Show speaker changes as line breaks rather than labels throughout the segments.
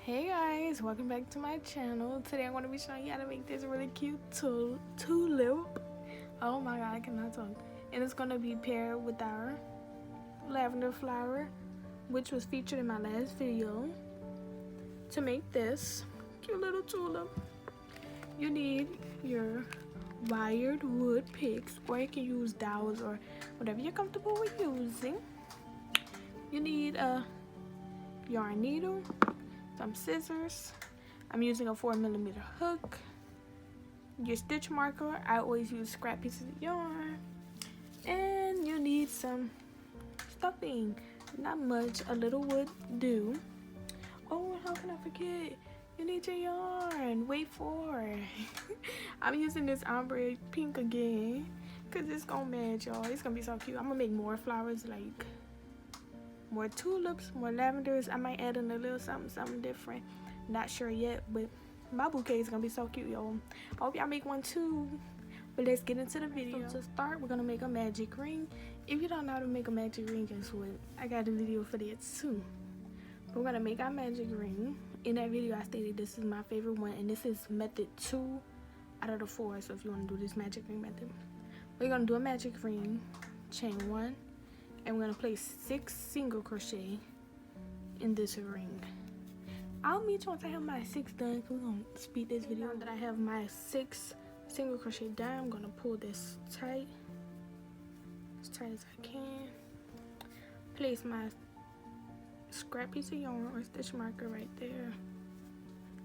Hey guys, welcome back to my channel. Today I'm going to be showing you how to make this really cute tulip. Oh my god, I cannot talk. And it's going to be paired with our lavender flower, which was featured in my last video. To make this cute little tulip, you need your wired wood picks, or you can use dowels or whatever you're comfortable with using. You need a yarn needle, some scissors. I'm using a 4mm hook, your stitch marker. I always use scrap pieces of yarn, and you need some stuffing. Not much, a little would do. Oh, how can I forget? You need your yarn. Wait for it. I'm using this ombre pink again because it's gonna match, y'all. It's gonna be so cute. I'm gonna make more flowers, like more tulips, more lavenders. I might add in a little something different. Not sure yet, but my bouquet is gonna be so cute, y'all. I hope y'all make one too. But let's get into the video. So to start, we're gonna make a magic ring. If you don't know how to make a magic ring, guess what? I got a video for that too. We're gonna make our magic ring. In that video, I stated this is my favorite one, and this is method 2 out of the 4. So if you want to do this magic ring method, we're gonna do a magic ring, chain 1, and we're gonna place 6 single crochet in this ring. I'll meet you once I have my 6 done. We're gonna speed this video. Now that I have my 6 single crochet done, I'm gonna pull this tight, as tight as I can. Place my scrap piece of yarn or stitch marker right there.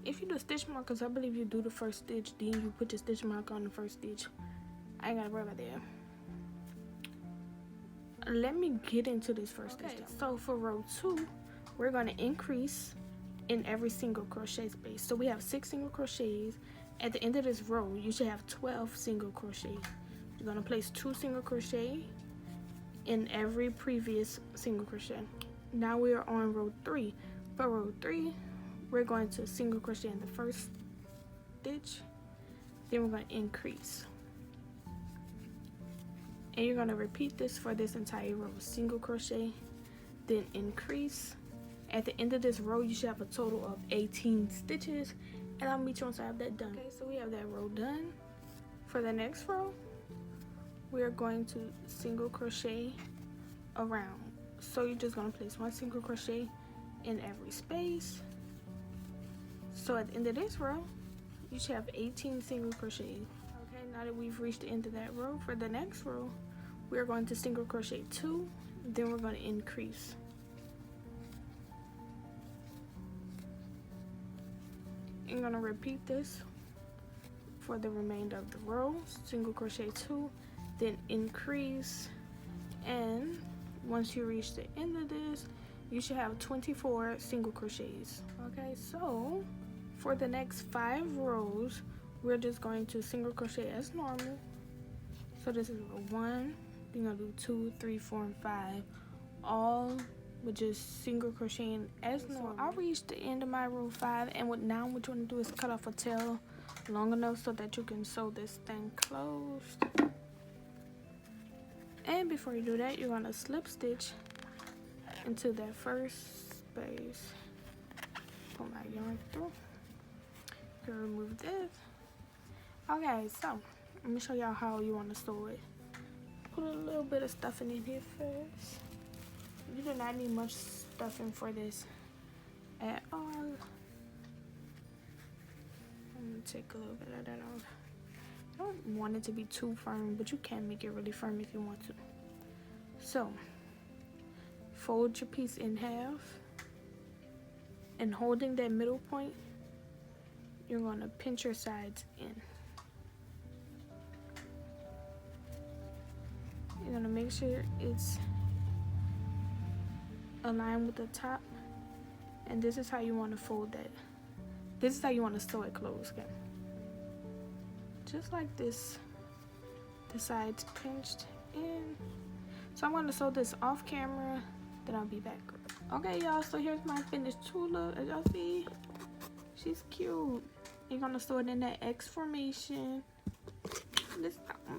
If you do stitch markers, I believe you do the first stitch, then you put your stitch marker on the first stitch. I ain't gotta worry about that. Let me get into this first stitch. So for row 2, we're gonna increase in every single crochet space. So we have 6 single crochets. At the end of this row, you should have 12 single crochet. You're gonna place 2 single crochet in every previous single crochet. Now we are on row 3. For row 3, we're going to single crochet in the first stitch, then we're going to increase, and you're going to repeat this for this entire row. Single crochet, then increase. At the end of this row, you should have a total of 18 stitches, and I'll meet you once I have that done. Okay, so we have that row done. For the next row, we are going to single crochet around. So you're just going to place 1 single crochet in every space. So at the end of this row, you should have 18 single crochets. Okay, now that we've reached the end of that row, for the next row, we're going to single crochet 2, then we're going to increase. You're going to repeat this for the remainder of the row. Single crochet 2, then increase, and once you reach the end of this, you should have 24 single crochets. Okay, so for the next 5 rows, we're just going to single crochet as normal. So this is row 1, then you're gonna do 2, 3, 4, and 5, all with just single crocheting as normal. So I reached the end of my row 5, and what you want to do is cut off a tail long enough so that you can sew this thing closed. And before you do that, you're going to slip stitch into that first space. Pull my yarn through. Gonna remove this. Okay, so I'm going to show y'all how you want to sew it. Put a little bit of stuffing in here first. You do not need much stuffing for this at all. I'm going to take a little bit of that off. I don't want it to be too firm, but you can make it really firm if you want to. So fold your piece in half, and holding that middle point, you're going to pinch your sides in. You're going to make sure it's aligned with the top, and this is how you want to fold that. This is how you want to sew it closed, okay? Just like this, the sides pinched in. So I'm going to sew this off camera, then I'll be back. Okay, y'all, so here's my finished tulip. As y'all see, she's cute. You're going to sew it in that X formation.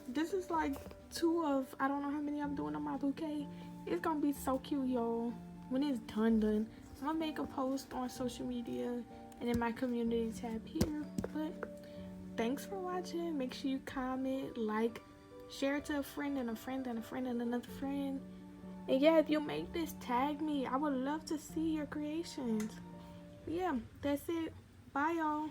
This is like 2 of, I don't know how many I'm doing on my bouquet. It's going to be so cute, y'all. When it's done, I'm gonna make a post on social media and in my community tab here. But thanks for watching. Make sure you comment, like, share it to a friend and a friend and a friend and another friend. And yeah, if you make this, tag me. I would love to see your creations. Yeah, that's it. Bye, y'all.